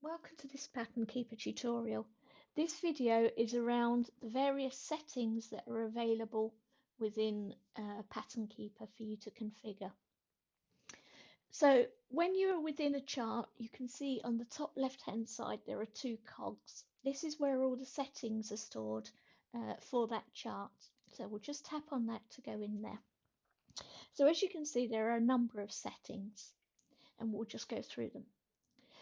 Welcome to this Pattern Keeper tutorial. This video is around the various settings that are available within Pattern Keeper for you to configure. So when you are within a chart, you can see on the top left hand side there are two cogs. This is where all the settings are stored for that chart. So we'll just tap on that to go in there. So as you can see, there are a number of settings and we'll just go through them.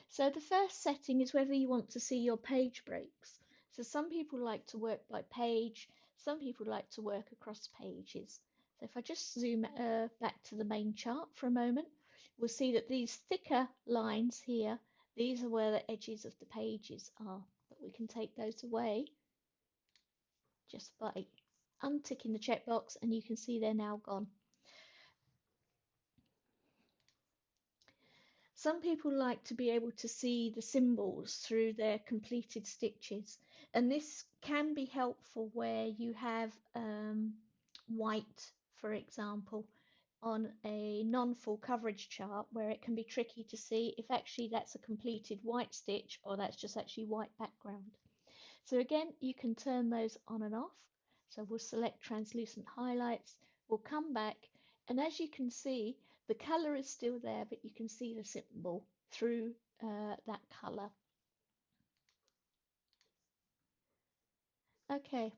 So the first setting is whether you want to see your page breaks. So some people like to work by page, some people like to work across pages. So if I just zoom back to the main chart for a moment, we'll see that these thicker lines here, these are where the edges of the pages are, but we can take those away just by unticking the checkbox, and you can see they're now gone. Some people like to be able to see the symbols through their completed stitches, and this can be helpful where you have white, for example, on a non-full coverage chart where it can be tricky to see if actually that's a completed white stitch or that's just actually white background. So again, you can turn those on and off. So we'll select translucent highlights, we'll come back, and as you can see, the color is still there, but you can see the symbol through that color. Okay,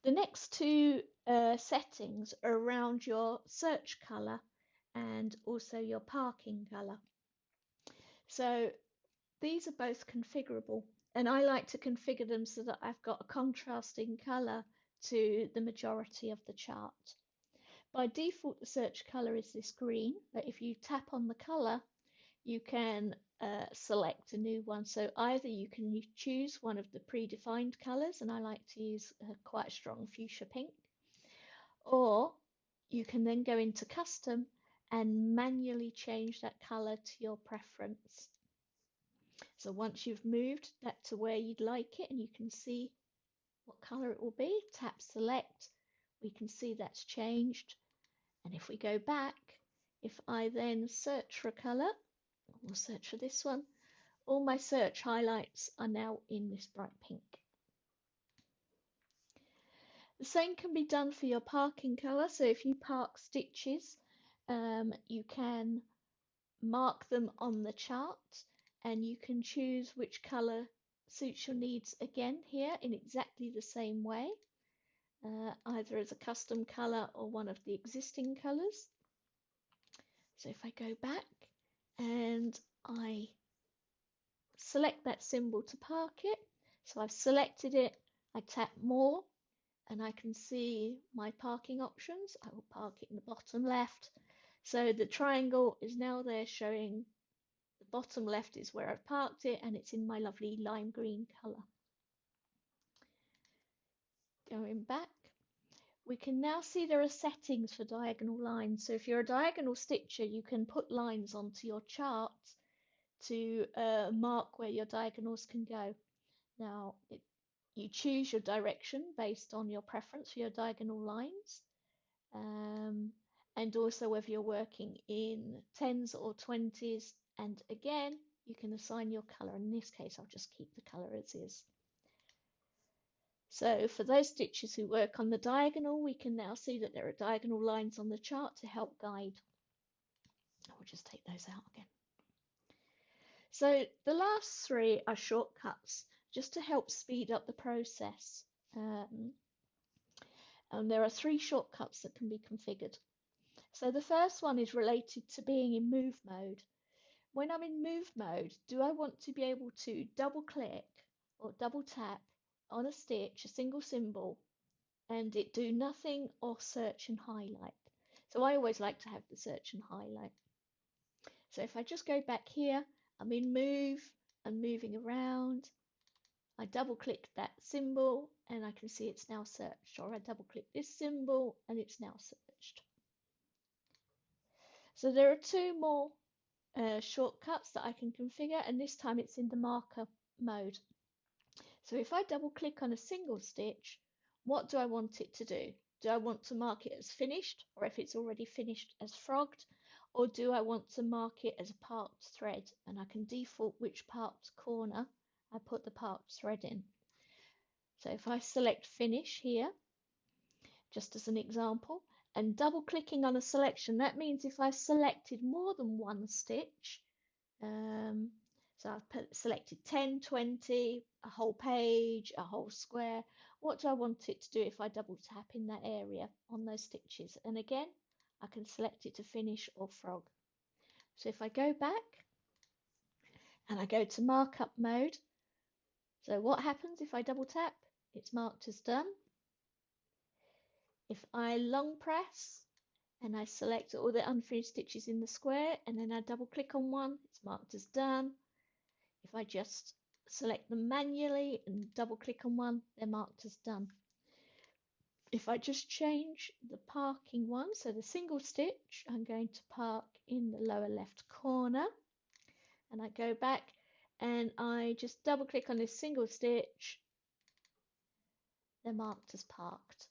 the next two settings are around your search color and also your parking color. So these are both configurable, and I like to configure them so that I've got a contrasting color to the majority of the chart. By default, the search color is this green, but if you tap on the color, you can select a new one. So either you can choose one of the predefined colors, and I like to use quite a strong fuchsia pink, or you can then go into custom and manually change that color to your preference. So once you've moved that to where you'd like it and you can see what color it will be, tap select, we can see that's changed. And if we go back, if I then search for a color, we'll search for this one, all my search highlights are now in this bright pink. The same can be done for your parking color. So if you park stitches, you can mark them on the chart and you can choose which color suits your needs again here in exactly the same way, either as a custom color or one of the existing colors. So if I go back and I select that symbol to park it, so I've selected it, I tap more and I can see my parking options. I will park it in the bottom left. So the triangle is now there showing the bottom left is where I've parked it and it's in my lovely lime green colour. Going back, we can now see there are settings for diagonal lines. So if you're a diagonal stitcher, you can put lines onto your chart to mark where your diagonals can go. Now, you choose your direction based on your preference for your diagonal lines, and also whether you're working in 10s or 20s. And again, you can assign your color. In this case, I'll just keep the color as is. So for those stitches who work on the diagonal, we can now see that there are diagonal lines on the chart to help guide. I'll just take those out again. So the last three are shortcuts, just to help speed up the process. And there are three shortcuts that can be configured. So the first one is related to being in move mode. When I'm in move mode, do I want to be able to double click or double tap on a stitch, a single symbol, and it do nothing or search and highlight? So I always like to have the search and highlight. So if I just go back here, I'm in move, I'm moving around, I double click that symbol and I can see it's now searched, or I double click this symbol and it's now searched. So there are two more shortcuts that I can configure, and this time it's in the marker mode. So if I double click on a single stitch, what do I want it to do? Do I want to mark it as finished, or if it's already finished, as frogged, or do I want to mark it as a parked thread? And I can default which parked corner I put the parked thread in. So if I select finish here, just as an example, and double clicking on a selection, that means if I've selected more than one stitch, so I've selected 10, 20, a whole page, a whole square. What do I want it to do if I double tap in that area on those stitches? And again, I can select it to finish or frog. So if I go back and I go to markup mode, so what happens if I double tap? It's marked as done. If I long press and I select all the unfinished stitches in the square and then I double click on one, it's marked as done. If I just select them manually and double click on one, they're marked as done. If I just change the parking one, so the single stitch, I'm going to park in the lower left corner, and I go back and I just double click on this single stitch, they're marked as parked.